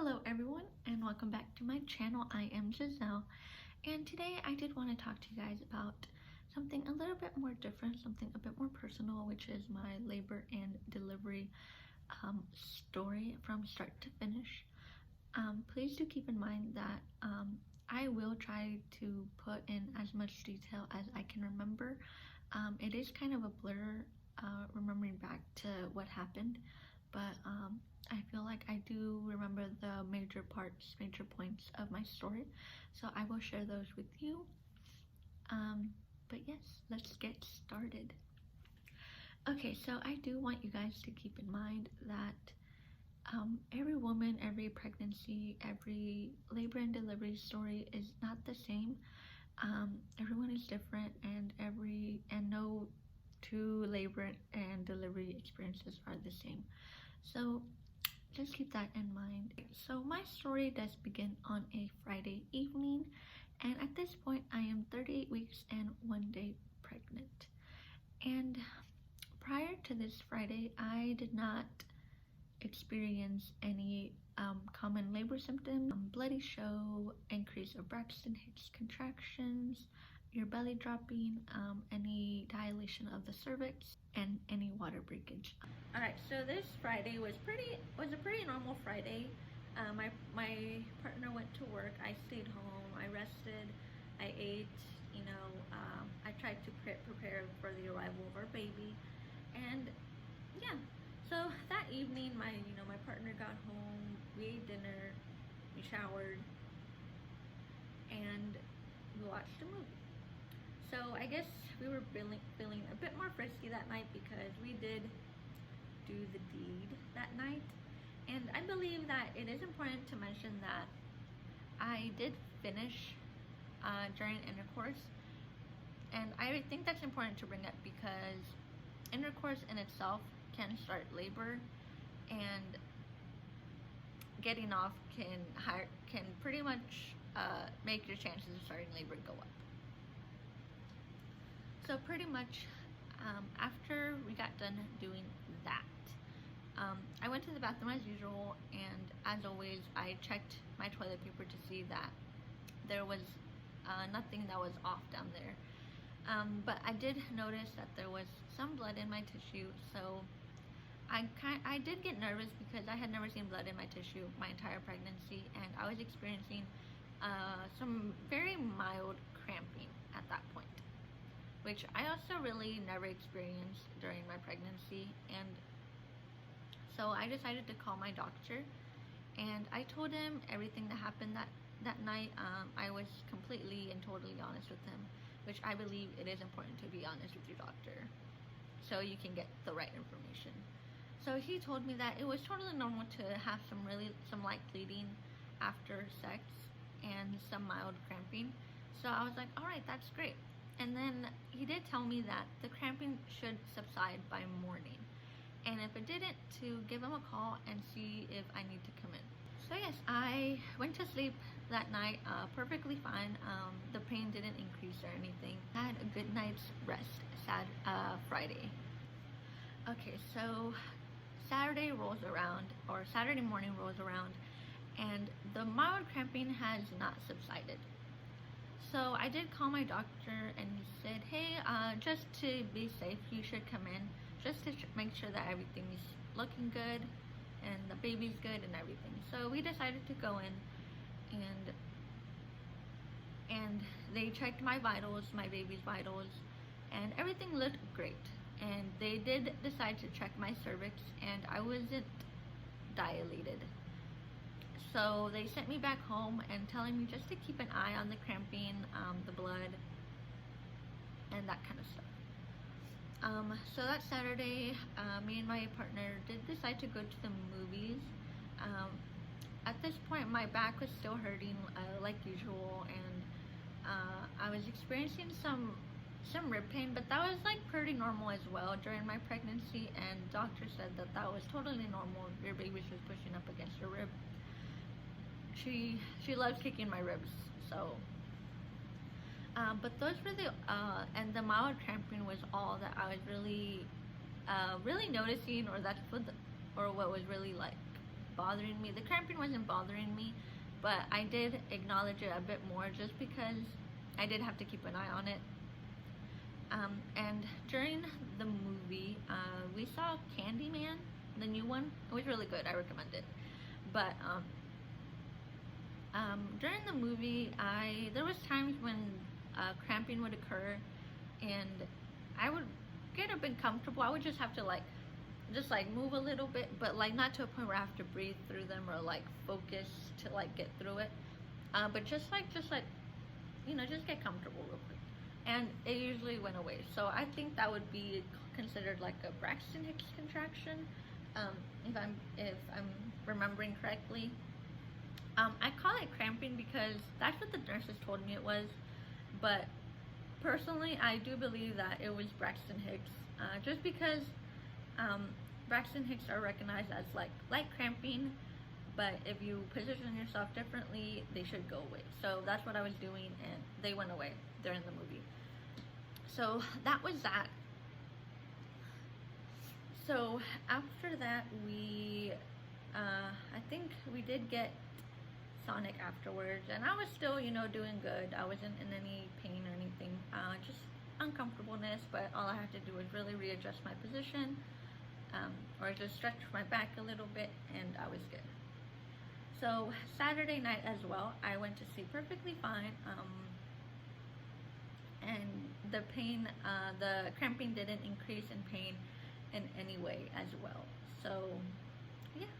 Hello everyone and welcome back to my channel. I am Giselle, and today I did want to talk to you guys about something a little bit more different, something a bit more personal, which is my labor and delivery story from start to finish. Please do keep in mind that I will try to put in as much detail as I can remember. It is kind of a blur remembering back to what happened, but I feel like I do remember the major parts, major points of my story, so I will share those with you. But yes, let's get started. Okay, so I do want you guys to keep in mind that every woman, every pregnancy, every labor and delivery story is not the same. Everyone is different, and no two labor and delivery experiences are the same. So just keep that in mind. So my story does begin on a Friday evening, and at this point I am 38 weeks and 1 day pregnant. And prior to this Friday, I did not experience any common labor symptoms: bloody show, increase of Braxton Hicks contractions, your belly dropping, any dilation of the cervix, and any water breakage. Alright, so this Friday was a pretty normal Friday. My partner went to work, I stayed home, I rested, I ate, I tried to prepare for the arrival of our baby, and yeah. So that evening, my partner got home, we ate dinner, we showered, and we watched a movie. So I guess we were feeling a bit more frisky that night because we did do the deed that night. And I believe that it is important to mention that I did finish during intercourse. And I think that's important to bring up because intercourse in itself can start labor, and getting off can pretty much make your chances of starting labor go up. So pretty much after we got done doing that, I went to the bathroom as usual, and as always I checked my toilet paper to see that there was nothing that was off down there. But I did notice that there was some blood in my tissue, so I did get nervous because I had never seen blood in my tissue my entire pregnancy, and I was experiencing some very mild cramping at that point, which I also really never experienced during my pregnancy. And so I decided to call my doctor, and I told him everything that happened that night. I was completely and totally honest with him, which I believe it is important to be honest with your doctor so you can get the right information. So he told me that it was totally normal to have some light bleeding after sex and some mild cramping. So I was like, all right, that's great. And then he did tell me that the cramping should subside by morning, and if it didn't, to give him a call and see if I need to come in. So yes, I went to sleep that night perfectly fine. The pain didn't increase or anything. I had a good night's rest Friday. Okay, so Saturday morning rolls around, and the mild cramping has not subsided. So I did call my doctor, and he said, hey, just to be safe, you should come in just to make sure that everything is looking good and the baby's good and everything. So we decided to go in, and they checked my vitals, my baby's vitals, and everything looked great. And they did decide to check my cervix, and I wasn't dilated. So they sent me back home and telling me just to keep an eye on the cramping, the blood, and that kind of stuff. So that Saturday, me and my partner did decide to go to the movies. At this point, my back was still hurting like usual, and I was experiencing some rib pain, but that was like pretty normal as well during my pregnancy, and doctor said that was totally normal. Your baby's just pushing up against your rib. She loves kicking my ribs, so but those were and the mild cramping was all that I was really noticing, or what was really like bothering me. The cramping wasn't bothering me, but I did acknowledge it a bit more just because I did have to keep an eye on it. And during the movie, we saw Candyman, the new one. It was really good. I recommend it. But during the movie, there was times when cramping would occur, and I would get a bit comfortable. I would just have to just move a little bit, but not to a point where I have to breathe through them or focus to get through it. But just get comfortable real quick, and it usually went away. So I think that would be considered a Braxton Hicks contraction, if I'm remembering correctly. I call it cramping because that's what the nurses told me it was, but personally I do believe that it was Braxton Hicks, just because Braxton Hicks are recognized as light cramping, but if you position yourself differently, they should go away. So that's what I was doing, and they went away during the movie. So that was that. So after that, I think we did get Sonic afterwards, and I was still, doing good. I wasn't in any pain or anything, just uncomfortableness, but all I had to do was really readjust my position, or just stretch my back a little bit, and I was good. So Saturday night as well, I went to sleep perfectly fine, and the pain, the cramping didn't increase in pain in any way as well. So yeah,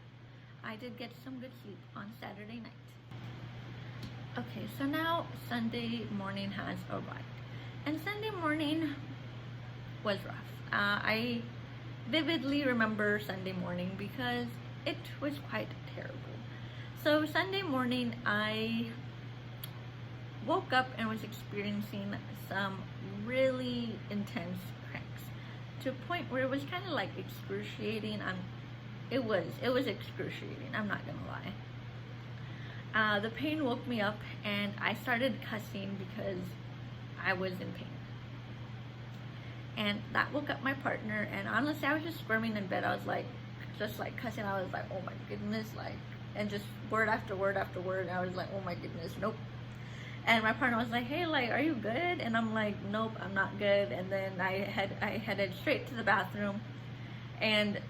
I did get some good sleep on Saturday night. Okay, so now Sunday morning has arrived, and Sunday morning was rough. I vividly remember Sunday morning because it was quite terrible. So Sunday morning, I woke up and was experiencing some really intense cramps, to a point where it was kind of excruciating. It was excruciating, I'm not gonna lie. The pain woke me up, and I started cussing because I was in pain. And that woke up my partner, and honestly, I was just squirming in bed. I was just cussing. I was like, oh my goodness, and just word after word after word. I was like, oh my goodness, nope. And my partner was like, hey, are you good? And I'm like, nope, I'm not good. And then I headed straight to the bathroom, and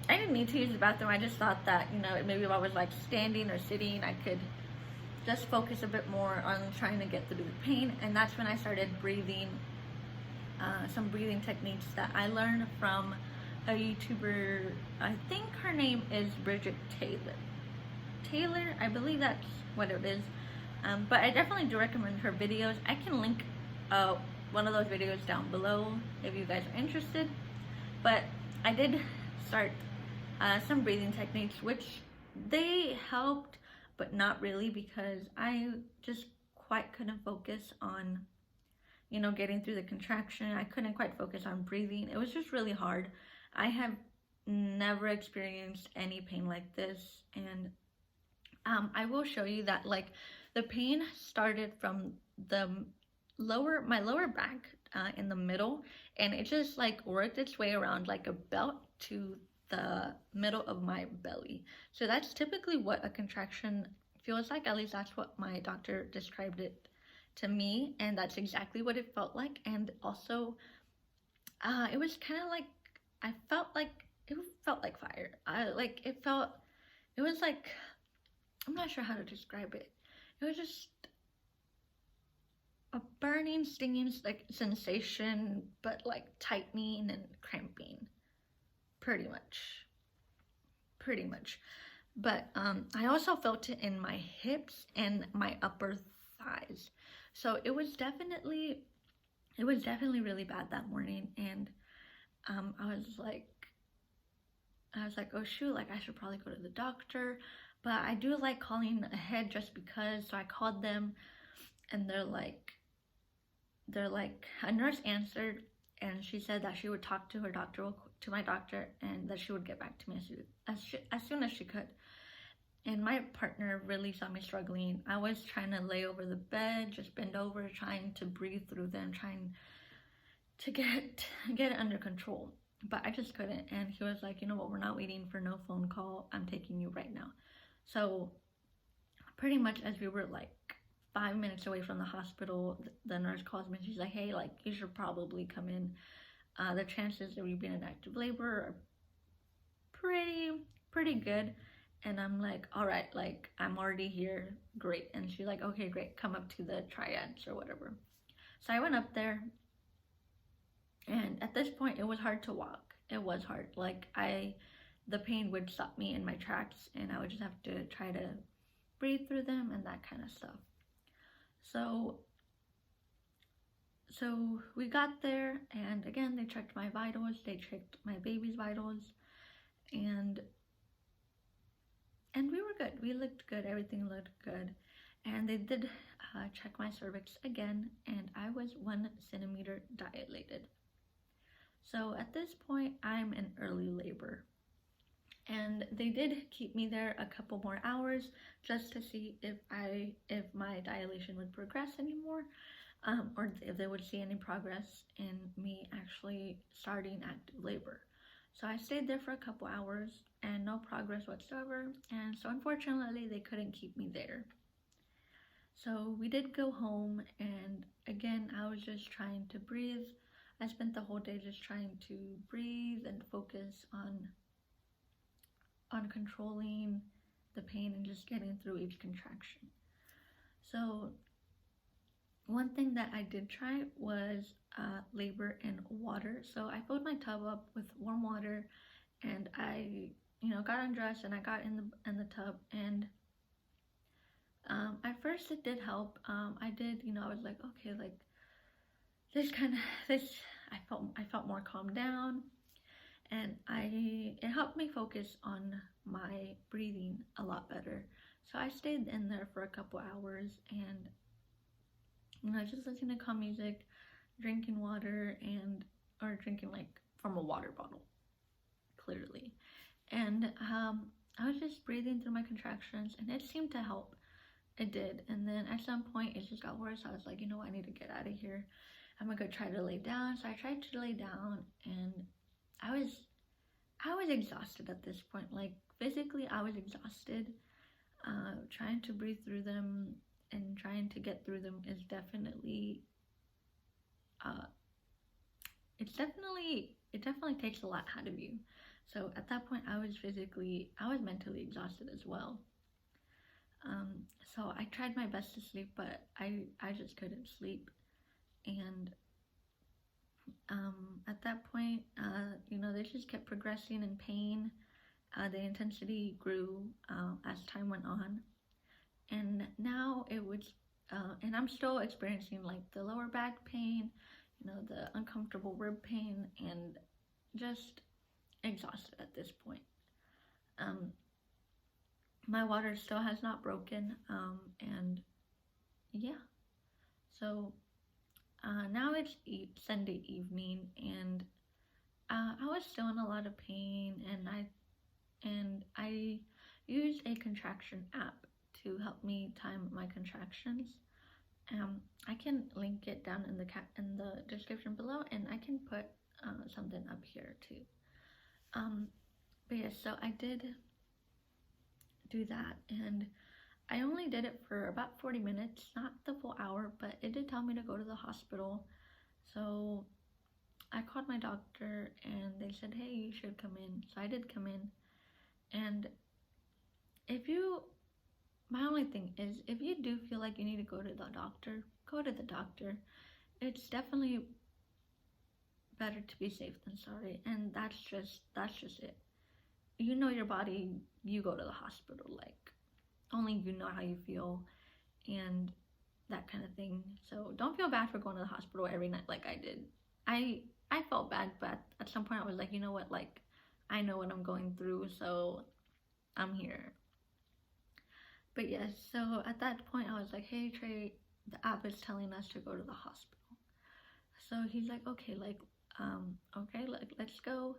I didn't need to use the bathroom. I just thought that, maybe if I was standing or sitting, I could just focus a bit more on trying to get through the pain. And that's when I started breathing, some breathing techniques that I learned from a YouTuber. I think her name is Bridget Taylor, I believe that's what it is. But I definitely do recommend her videos. I can link one of those videos down below if you guys are interested. But I did start some breathing techniques, which they helped, but not really, because I just quite couldn't focus on, getting through the contraction. I couldn't quite focus on breathing. It was just really hard. I have never experienced any pain like this, and I will show you that the pain started from my lower back in the middle, and it just worked its way around like a belt to the middle of my belly. So that's typically what a contraction feels like. At least that's what my doctor described it to me, and that's exactly what it felt like. And also it was kind of it felt like fire. It was I'm not sure how to describe it. It was just a burning, stinging sensation, but tightening and cramping, pretty much. But I also felt it in my hips and my upper thighs. So it was definitely really bad that morning. And I was like, oh shoot, I should probably go to the doctor. But I do like calling ahead just because. So I called them, and they're like, a nurse answered, and she said that she would talk to my doctor, and that she would get back to me as soon as she could. And my partner really saw me struggling. I was trying to lay over the bed, just bend over, trying to breathe through them, trying to get it under control. but I just couldn't. And he was like, you know what, we're not waiting for no phone call. I'm taking you right now. So pretty much as we were like 5 minutes away from the hospital, the nurse calls me and she's like, hey, like, you should probably come in. The chances of you being in active labor are pretty good. And I'm like, all right, like, I'm already here, great. And she's like, okay, great, come up to the triads or whatever. So I went up there, and at this point it was hard to walk. It was hard. Like, the pain would stop me in my tracks, and I would just have to try to breathe through them and that kind of stuff. So we got there, and again, they checked my vitals, they checked my baby's vitals, and we were good. We looked good. Everything looked good. And they did check my cervix again, and I was 1 centimeter dilated. So at this point, I'm in early labor. And they did keep me there a couple more hours just to see if my dilation would progress anymore, or if they would see any progress in me actually starting active labor. So I stayed there for a couple hours and no progress whatsoever, and so unfortunately they couldn't keep me there. So we did go home, and again, I was just trying to breathe. I spent the whole day just trying to breathe and focus on controlling the pain and just getting through each contraction. So one thing that I did try was labor in water. So I filled my tub up with warm water, and I, got undressed and I got in the tub, and at first it did help. I did, I was like, okay, like I felt more calmed down, and it helped me focus on my breathing a lot better. So I stayed in there for a couple hours, and just listening to calm music, drinking water, or drinking like from a water bottle, clearly. And I was just breathing through my contractions, and it seemed to help. It did. And then at some point it just got worse. I was like, I need to get out of here. I'm gonna go try to lay down. So I tried to lay down, and I was exhausted at this point. Like, physically I was exhausted. Trying to breathe through them and trying to get through them is definitely it definitely takes a lot out of you. So at that point I was mentally exhausted as well. So I tried my best to sleep, but I just couldn't sleep. And at that point, they just kept progressing in pain. The intensity grew as time went on, and now it was, and I'm still experiencing like the lower back pain, the uncomfortable rib pain, and just exhausted at this point. My water still has not broken, and yeah. So now it's Sunday evening, and I was still in a lot of pain, and I used a contraction app to help me time my contractions. I can link it down in the description below, and I can put something up here too. But yeah, so I did do that, and I only did it for about 40 minutes, not the full hour, but it did tell me to go to the hospital. So I called my doctor, and they said, hey, you should come in. So I did come in, and my only thing is, if you do feel like you need to go to the doctor, go to the doctor. It's definitely better to be safe than sorry, and that's just it. Your body, you go to the hospital. Like, only you know how you feel and that kind of thing. So don't feel bad for going to the hospital every night like I did. I felt bad, but at some point I was like, you know what, like, I know what I'm going through, so I'm here. But yes, so at that point I was like, hey Trey, the app is telling us to go to the hospital. So he's like, okay, okay, like, let's go.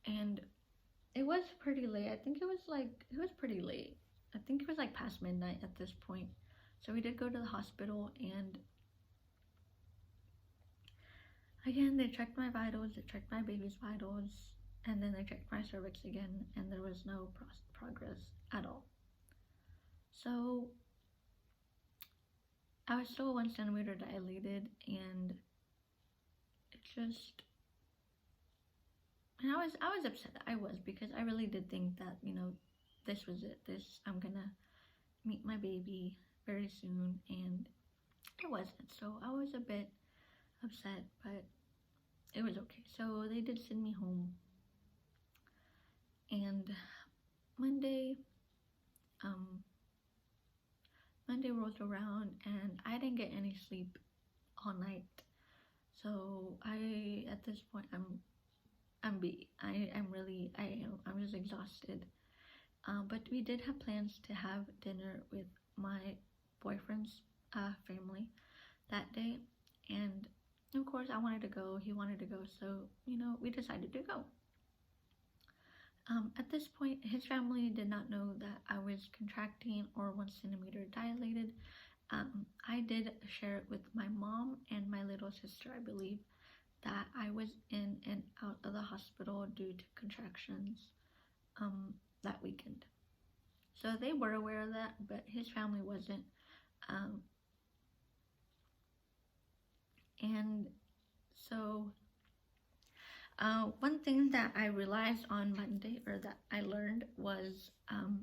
And it was pretty late. I think it was pretty late. I think it was like past midnight at this point. So we did go to the hospital, and Again, they checked my vitals, they checked my baby's vitals, and then they checked my cervix again, and there was no progress at all. So I was still 1 centimeter dilated, and it just, and I was upset. I was, because I really did think that, you know, this was it. I'm gonna meet my baby very soon, and it wasn't. So I was a bit upset, but it was okay. So they did send me home, and Monday rolled around, and I didn't get any sleep all night. So at this point, I'm beat. I'm just exhausted. But we did have plans to have dinner with my boyfriend's family that day, and of course I wanted to go, he wanted to go, so, you know, we decided to go. At this point, his family did not know that I was contracting or 1 centimeter dilated. I did share it with my mom and my little sister, I believe, that I was in and out of the hospital due to contractions that weekend. So they were aware of that, but his family wasn't. And so one thing that I realized on Monday, or that I learned, was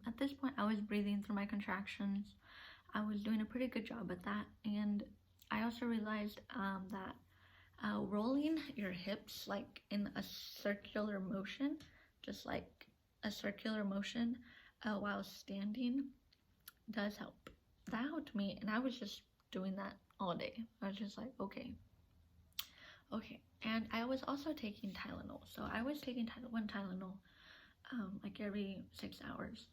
at this point I was breathing through my contractions. I was doing a pretty good job at that, and I also realized that rolling your hips like in a circular motion, just like a circular motion while standing, does help. That helped me, and I was just doing that all day. I was just like, okay. And I was also taking Tylenol. So I was taking one Tylenol like every 6 hours,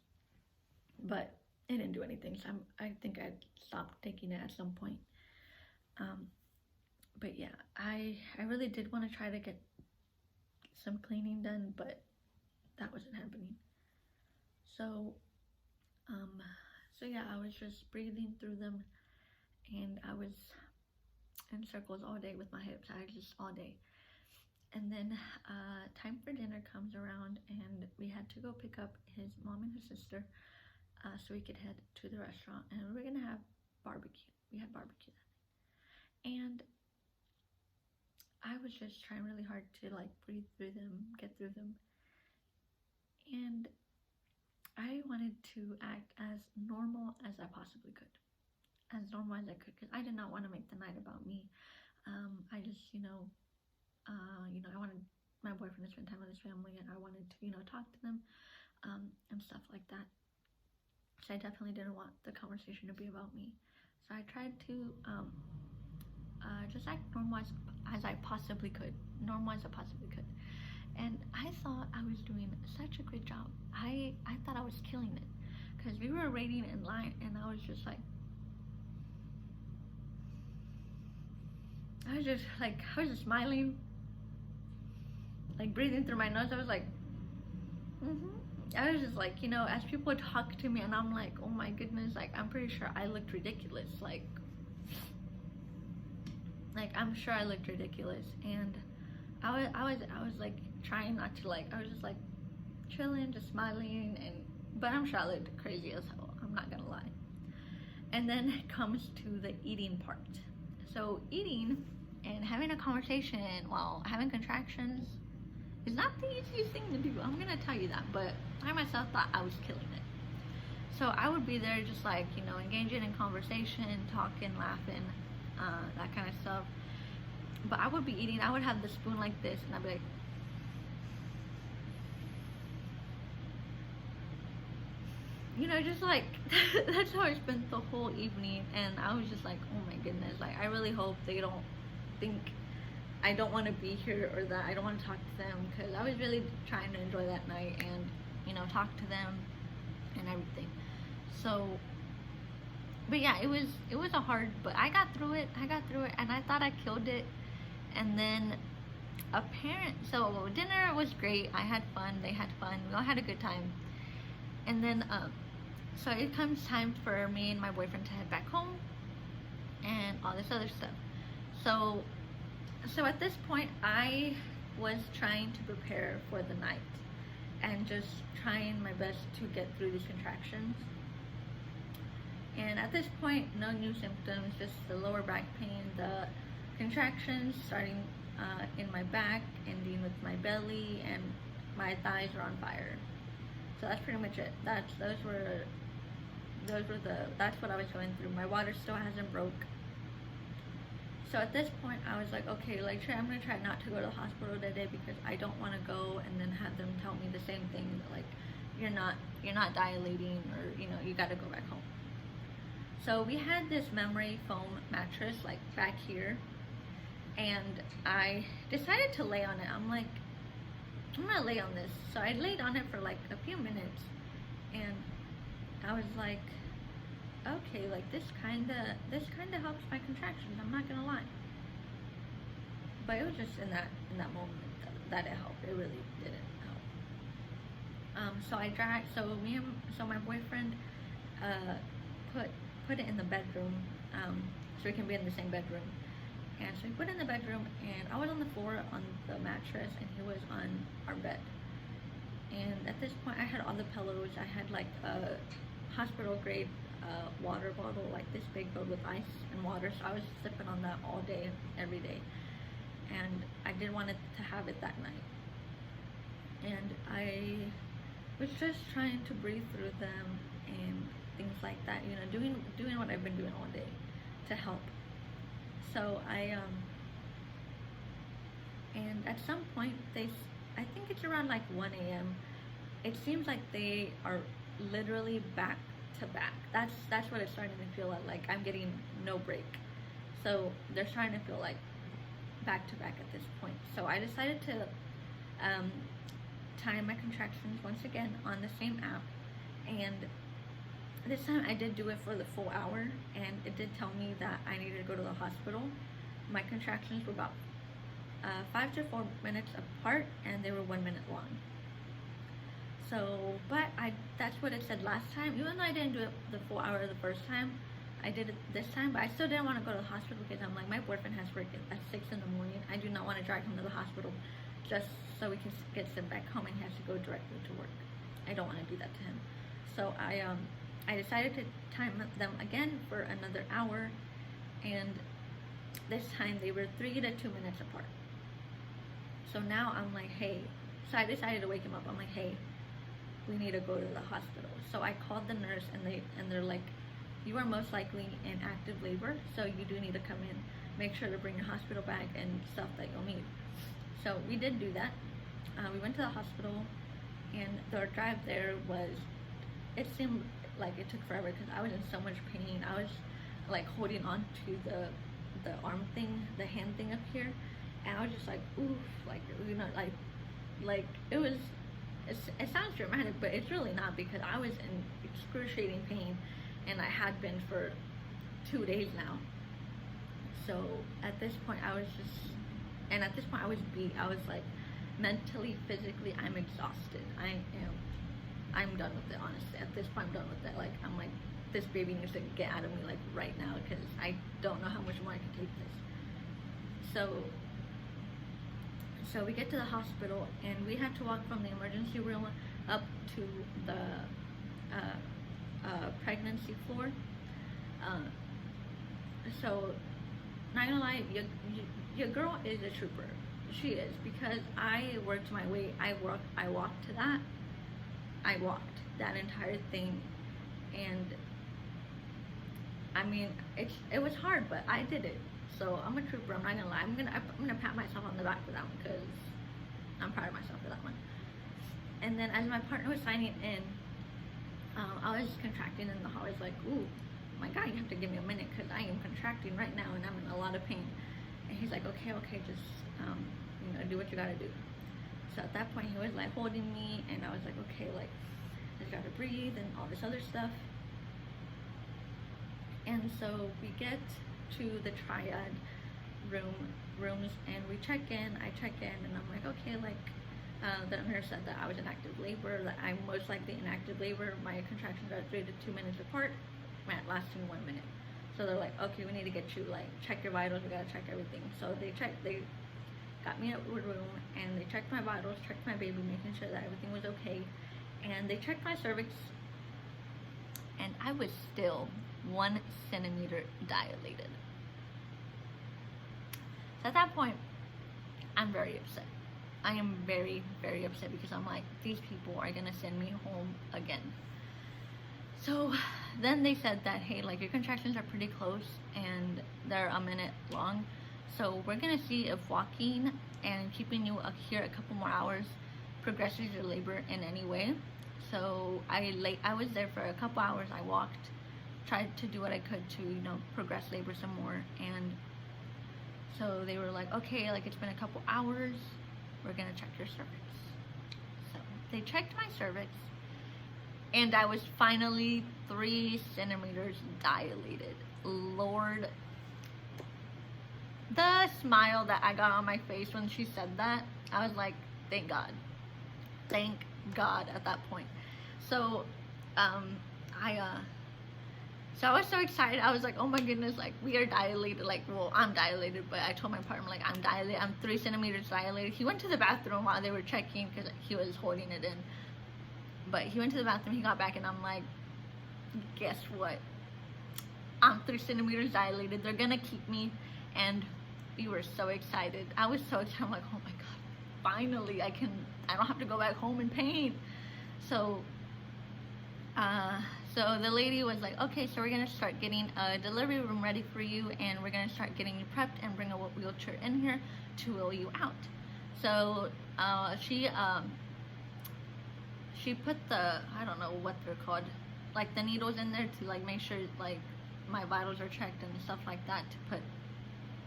but it didn't do anything. So I think I stopped taking it at some point. But yeah, I really did want to try to get some cleaning done, but that wasn't happening. So yeah, I was just breathing through them, and I was in circles all day with my hips. All day. And then time for dinner comes around, and we had to go pick up his mom and his sister so we could head to the restaurant, and we were gonna have barbecue. We had barbecue that night, and I was just trying really hard to like breathe through them, get through them, and I wanted to act as normal as I possibly could, because I did not want to make the night about me. I just, I wanted my boyfriend to spend time with his family, and I wanted to, talk to them and stuff like that. So I definitely didn't want the conversation to be about me. So I tried to just act normal as I possibly could, And I thought I was doing such a great job. I thought I was killing it, because we were waiting in line, and I was just smiling, like breathing through my nose. I was like, I was just like, as people talk to me, and I'm like, oh my goodness, like I'm pretty sure I looked ridiculous, like I'm sure I looked ridiculous, and I was like trying not to, like, I was just like chilling, just smiling, but I'm sure I looked crazy as hell, I'm not gonna lie. And then it comes to the eating part. So eating and having a conversation while having contractions is not the easiest thing to do, I'm gonna tell you that, but I myself thought I was killing it. So I would be there just like, engaging in conversation, talking, laughing, that kind of stuff. But I would be eating, I would have the spoon like this, and I'd be like, just like, that's how I spent the whole evening. And I was just like, oh my goodness, like I really hope they don't think I don't want to be here, or that I don't want to talk to them, because I was really trying to enjoy that night and, talk to them and everything. So, but yeah, it was a hard, but I got through it, and I thought I killed it. And then so dinner was great, I had fun, they had fun, we all had a good time. And then so it comes time for me and my boyfriend to head back home and all this other stuff. So So at this point, I was trying to prepare for the night and just trying my best to get through these contractions. And at this point, no new symptoms, just the lower back pain, the contractions starting in my back, ending with my belly, and my thighs are on fire. So that's pretty much it. That's what I was going through. My water still hasn't broke. So at this point, I was like, okay, like I'm gonna try not to go to the hospital today because I don't want to go and then have them tell me the same thing, like you're not dilating, or you got to go back home. So we had this memory foam mattress like back here, and I decided to lay on it. I'm like, I'm gonna lay on this. So I laid on it for like a few minutes, and I was like, okay, like this kinda helps my contractions, I'm not gonna lie. But it was just in that moment that it helped. It really didn't help. So my boyfriend put it in the bedroom, so we can be in the same bedroom. And so he put it in the bedroom, and I was on the floor on the mattress, and he was on our bed. And at this point, I had all the pillows. I had like a hospital grade water bottle, like this big, filled with ice and water. So I was sipping on that all day, every day. And I didn't want it to have it that night. And I was just trying to breathe through them and things like that, doing what I've been doing all day to help. So and at some point, I think it's around like 1 a.m. It seems like they are literally back to back. That's what it's starting to feel like I'm getting no break. So they're starting to feel like back to back at this point. So I decided to time my contractions once again on the same app, and this time I did do it for the full hour, and it did tell me that I needed to go to the hospital. My contractions were about 5 to 4 minutes apart, and they were 1 minute long. So, but that's what it said last time. Even though I didn't do it the full hour the first time, I did it this time, but I still didn't want to go to the hospital because I'm like, my boyfriend has work at 6 in the morning. I do not want to drag him to the hospital just so we can get sent back home, and he has to go directly to work. I don't want to do that to him. So I decided to time them again for another hour, and this time they were 3 to 2 minutes apart. So now I'm like, hey, so I decided to wake him up. I'm like, hey, we need to go to the hospital. So I called the nurse, and they're like, you are most likely in active labor, so you do need to come in. Make sure to bring your hospital bag and stuff that you'll need. So we did do that. We went to the hospital, and the drive there it seemed like it took forever because I was in so much pain. I was like holding on to the arm thing, the hand thing up here, and I was just like, oof, like it sounds dramatic, but it's really not, because I was in excruciating pain, and I had been for 2 days now. So at this point I was beat. I was like, mentally, physically, I'm exhausted. I'm done with it, honestly. At this point, I'm done with it. Like, I'm like, this baby needs to get out of me, like, right now, because I don't know how much more I can take this. So we get to the hospital, and we had to walk from the emergency room up to the pregnancy floor. So, not gonna lie, your girl is a trooper. She is, because I worked my way. I walked to that. I walked that entire thing, and I mean, it was hard, but I did it. So I'm a trooper. I'm not gonna lie. I'm gonna pat myself on the back for that one, because I'm proud of myself for that one. And then as my partner was signing in, I was contracting in the hall. I was like, ooh, my God, you have to give me a minute, because I am contracting right now, and I'm in a lot of pain. And he's like, okay, just do what you gotta do. So at that point, he was like holding me, and I was like, okay, like, I just gotta breathe and all this other stuff. And so we get to the triad rooms, and we check in. I check in, and I'm like, okay, like, the nurse said that I was in active labor, that I'm most likely in active labor. My contractions are 3 to 2 minutes apart, lasting 1 minute. So they're like, okay, we need to get you, like, check your vitals, we gotta check everything. So they got me a room, and they checked my vitals, checked my baby, making sure that everything was okay. And they checked my cervix, and I was still 1 centimeter dilated. So at that point, I'm very upset. I am very, very upset, because I'm like, these people are gonna send me home again. So then they said that, hey, like, your contractions are pretty close and they're a minute long. So we're gonna see if walking and keeping you up here a couple more hours progresses your labor in any way. So I was there for a couple hours. I walked, tried to do what I could to, you know, progress labor some more. And so they were like, okay, like, it's been a couple hours, we're gonna check your cervix. So they checked my cervix, and I was finally 3 centimeters dilated. Lord, the smile that I got on my face when she said that, I was like, thank God. Thank God at that point. So so I was so excited. I was like, oh my goodness, like, we are dilated. Like, well, I'm dilated, but I told my partner, like, I'm dilated. I'm 3 centimeters dilated. He went to the bathroom while they were checking, because he was holding it in. But he went to the bathroom, he got back, and I'm like, guess what? I'm 3 centimeters dilated. They're gonna keep me. And we were so excited. I was so excited. I'm like, oh my God, finally, I don't have to go back home in pain. So so the lady was like, okay, so we're gonna start getting a delivery room ready for you, and we're gonna start getting you prepped and bring a wheelchair in here to wheel you out. So she put the, I don't know what they're called, like, the needles in there to, like, make sure, like, my vitals are checked and stuff like that, to put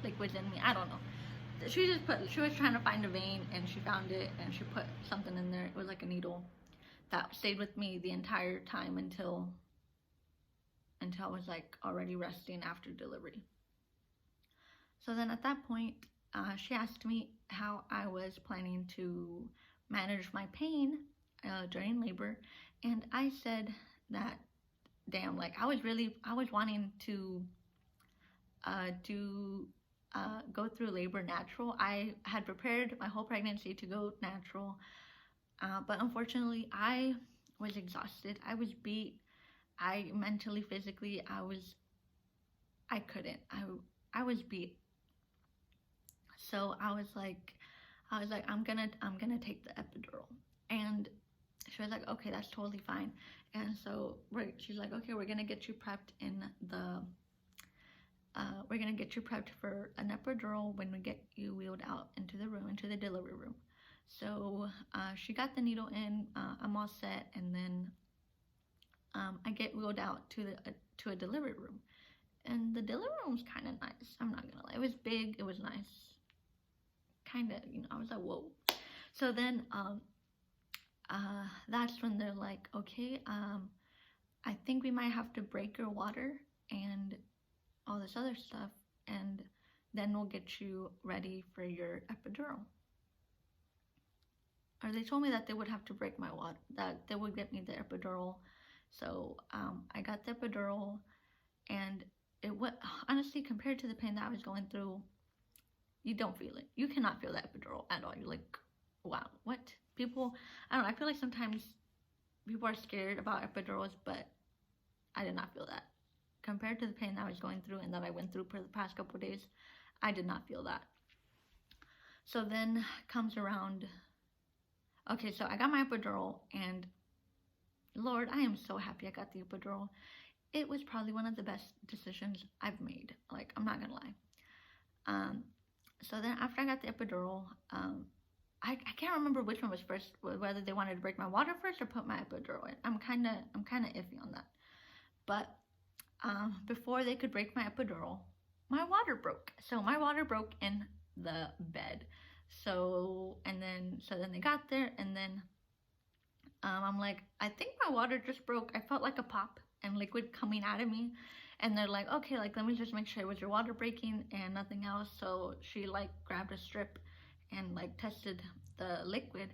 liquids in me. I don't know. She was trying to find a vein, and she found it, and she put something in there. It was like a needle that stayed with me the entire time until I was, like, already resting after delivery. So then at that point, she asked me how I was planning to manage my pain during labor, and I said that, damn, like, I was wanting to go through labor natural. I had prepared my whole pregnancy to go natural, but unfortunately I was exhausted. I was beat. I mentally, physically, I was beat. So I was like, I'm gonna take the epidural. And she was like, okay, that's totally fine. And so she's like, okay, we're gonna get you prepped for an epidural when we get you wheeled out into the delivery room. So she got the needle in, I'm all set, and then I get wheeled out to a delivery room. And the delivery room was kind of nice. I'm not gonna lie. It was big. It was nice. Kind of, you know, I was like, whoa. So then that's when they're like, okay, I think we might have to break your water and all this other stuff, and then we'll get you ready for your epidural. Or they told me that they would have to break my water, that they would get me the epidural. So I got the epidural, and it was, honestly, compared to the pain that I was going through, you don't feel it. You cannot feel the epidural at all. You're like, wow, what? People, I don't know, I feel like sometimes people are scared about epidurals, but I did not feel that. Compared to the pain that I was going through and that I went through for the past couple of days, I did not feel that. So then comes around, okay, so I got my epidural, and Lord, I am so happy I got the epidural. It was probably one of the best decisions I've made. Like, I'm not gonna lie. So then after I got the epidural, I can't remember which one was first, whether they wanted to break my water first or put my epidural in. I'm kind of iffy on that. But before they could break my epidural, my water broke. So my water broke in the bed. So then they got there, and then I'm like, I think my water just broke. I felt like a pop and liquid coming out of me. And they're like, okay, like, let me just make sure it was your water breaking and nothing else. So she, like, grabbed a strip and, like, tested the liquid,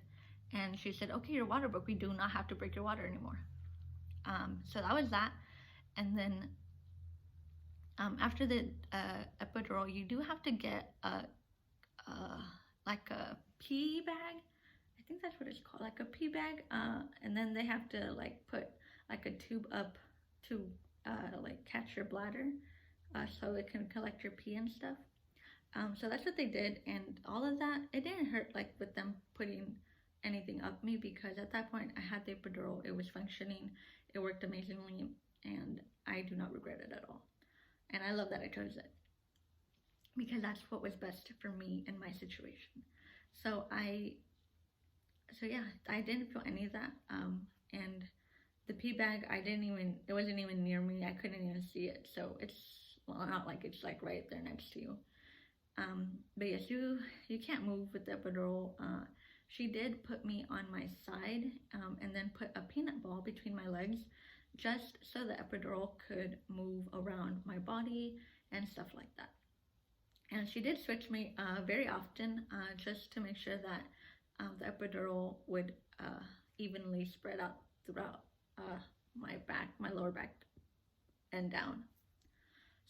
and she said, okay, your water broke. We do not have to break your water anymore. So that was that. And then after the epidural, you do have to get like a pee bag. I think that's what it's called, like a pee bag. And then they have to like put like a tube up to like catch your bladder, so it can collect your pee and stuff. So that's what they did, and all of that, it didn't hurt like with them putting anything up me, because at that point I had the epidural, it was functioning, it worked amazingly, and I do not regret it at all. And I love that I chose it, because that's what was best for me in my situation. So yeah, I didn't feel any of that. And the pee bag, it wasn't even near me. I couldn't even see it. So it's, well, not like it's like right there next to you. But yes, you can't move with the epidural. She did put me on my side, and then put a peanut ball between my legs, just so the epidural could move around my body and stuff like that. And she did switch me very often, just to make sure that the epidural would evenly spread out throughout my back, my lower back, and down.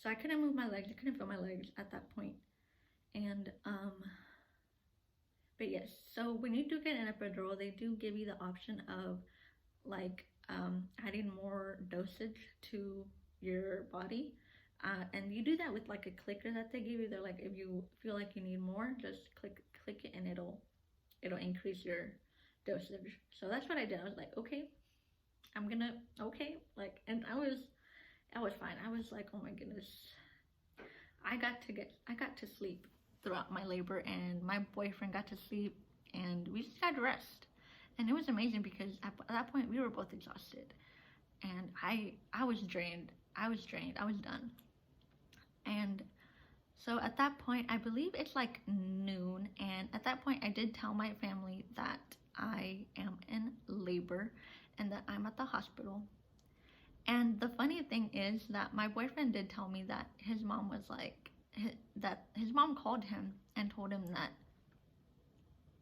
So I couldn't move my legs, I couldn't feel my legs at that point. And but yes, so when you do get an epidural, they do give you the option of like adding more dosage to your body. And you do that with like a clicker that they give you. They're like, if you feel like you need more, just click it, and it'll increase your dosage. So that's what I did. I was like, okay, okay, like, and I was fine. I was like, oh my goodness, I got to sleep throughout my labor, and my boyfriend got to sleep, and we just got to rest. And it was amazing, because at that point we were both exhausted, and I was drained. I was done. And so at that point, I believe it's like noon, and at that point I did tell my family that I am in labor and that I'm at the hospital. And the funny thing is that my boyfriend did tell me that his mom was like, that his mom called him and told him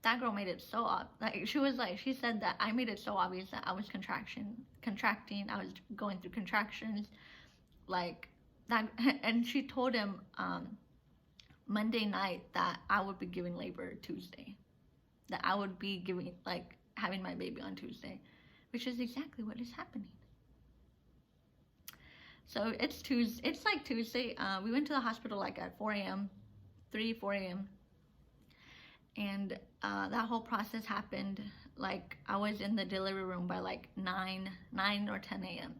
that girl made it so like, she said that I made it so obvious that I was contracting, I was going through contractions, like that. And she told him Monday night that I would be giving labor Tuesday, that I would be giving, like, having my baby on Tuesday, which is exactly what is happening. So it's Tuesday. It's like Tuesday. We went to the hospital like at 4 a.m., 4 a.m. And that whole process happened. Like, I was in the delivery room by like 9 or 10 a.m.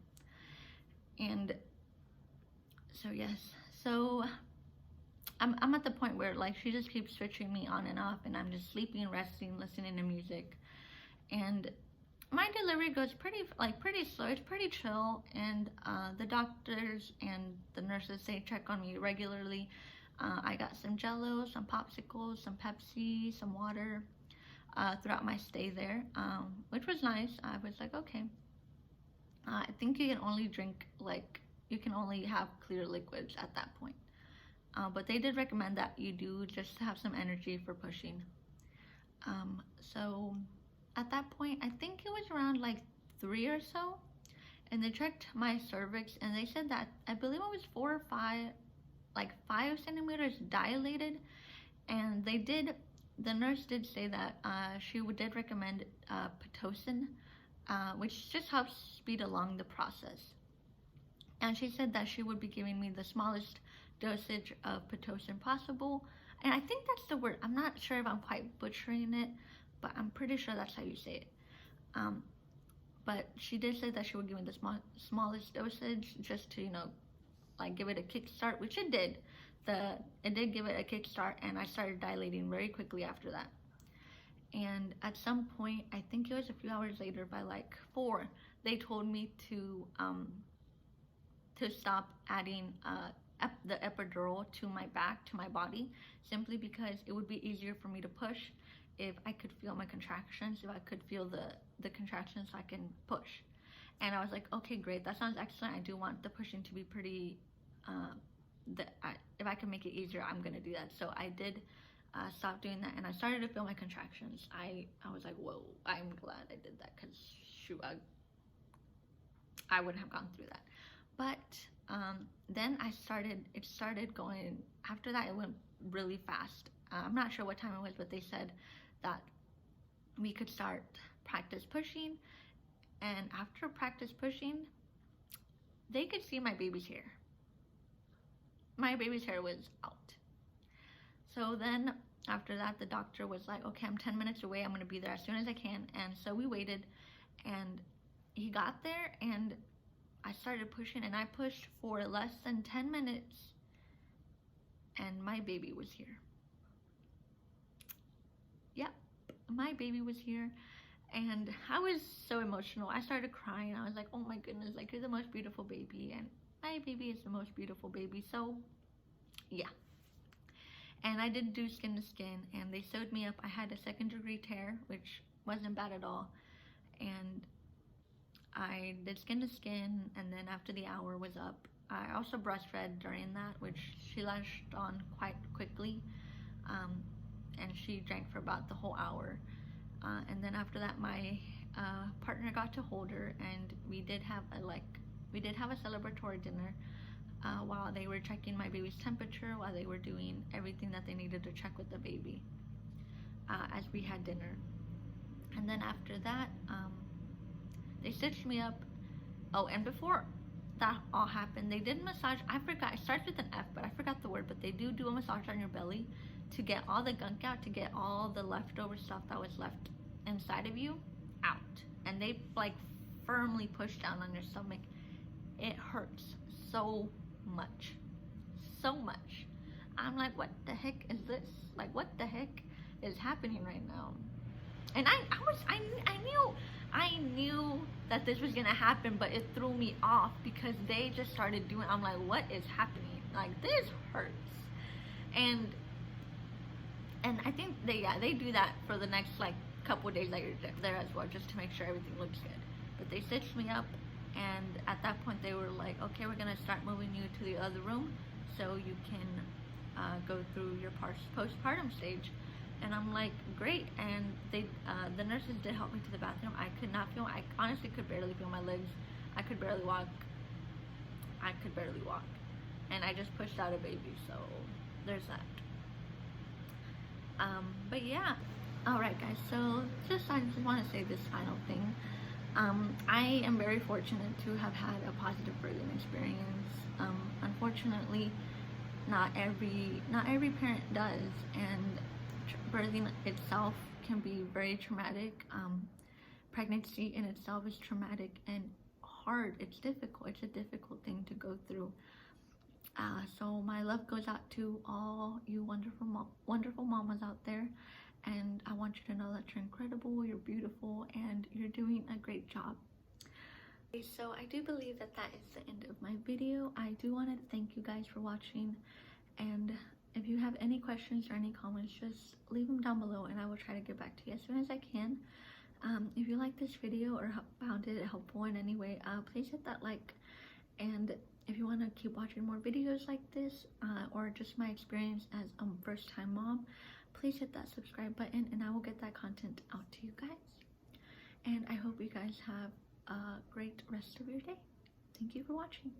And so yes, so I'm at the point where like she just keeps switching me on and off, and I'm just sleeping, resting, listening to music. And my delivery goes pretty slow. It's pretty chill, and the doctors and the nurses, they check on me regularly. I got some Jello, some popsicles, some Pepsi, some water throughout my stay there, which was nice. I was like, okay. I think you can only drink, like, you can only have clear liquids at that point. But they did recommend that you do just have some energy for pushing. So at that point, I think it was around like 3 or so, and they checked my cervix, and they said that I believe it was 4 or 5, like 5 centimeters dilated. And the nurse did say that she did recommend Pitocin, which just helps speed along the process. And she said that she would be giving me the smallest dosage of Pitocin possible. And I think that's the word. I'm not sure if I'm quite butchering it, but I'm pretty sure that's how you say it. But she did say that she would give me the smallest dosage, just to, like, give it a kickstart, which it did. It did give it a kickstart, and I started dilating very quickly after that. And at some point, I think it was a few hours later, by like 4, they told me to stop adding the epidural to my back, to my body, simply because it would be easier for me to push if I could feel my contractions, if I could feel the contractions, so I can push. And I was like, okay, great, that sounds excellent. I do want the pushing to be pretty, if I can make it easier, I'm gonna do that. So I did stop doing that, and I started to feel my contractions. I was like, whoa, I'm glad I did that, because shoot, I wouldn't have gone through that. But Then it started going, after that it went really fast. I'm not sure what time it was, but they said that we could start practice pushing, and after practice pushing, they could see my baby's hair. My baby's hair was out. So then after that, the doctor was like, okay, I'm 10 minutes away, I'm gonna be there as soon as I can. And so we waited, and he got there, and I started pushing, and I pushed for less than 10 minutes, and my baby was here. Yep, my baby was here, and I was so emotional. I started crying. I was like, oh my goodness, like, you're the most beautiful baby, and my baby is the most beautiful baby. So yeah, and I did do skin to skin, and they sewed me up. I had a 2nd-degree tear, which wasn't bad at all, and I did skin to skin, and then after the hour was up, I also breastfed during that, which she latched on quite quickly, and she drank for about the whole hour. And then after that, my partner got to hold her, and we did have a celebratory dinner while they were checking my baby's temperature, while they were doing everything that they needed to check with the baby as we had dinner. And then after that, they stitched me up. Oh, and before that all happened, they did massage. I forgot, it starts with an F, but I forgot the word, but they do a massage on your belly to get all the gunk out, to get all the leftover stuff that was left inside of you out. And they like firmly push down on your stomach. It hurts so much. I'm like, what the heck is this? Like, what the heck is happening right now? And I knew that this was gonna happen, but it threw me off because they just started doing, I'm like, what is happening? Like, this hurts. And I think they do that for the next like couple of days that you're there as well, just to make sure everything looks good. But they stitched me up, and at that point they were like, okay, we're gonna start moving you to the other room so you can go through your postpartum stage. And I'm like, great. And they the nurses did help me to the bathroom. I could not feel, I honestly could barely feel my legs. I could barely walk. And I just pushed out a baby, so there's that. But yeah, alright guys, so I just want to say this final thing. I am very fortunate to have had a positive birthing experience. Unfortunately, not every parent does, and birthing itself can be very traumatic. Pregnancy in itself is traumatic and hard. It's difficult. It's a difficult thing to go through. So my love goes out to all you wonderful mamas out there, and I want you to know that you're incredible, you're beautiful, and you're doing a great job. Okay, so I do believe that is the end of my video. I do want to thank you guys for watching, and if you have any questions or any comments, just leave them down below and I will try to get back to you as soon as I can. If you like this video or found it helpful in any way, please hit that like. And if you want to keep watching more videos like this, or just my experience as a first-time mom, please hit that subscribe button and I will get that content out to you guys. And I hope you guys have a great rest of your day. Thank you for watching.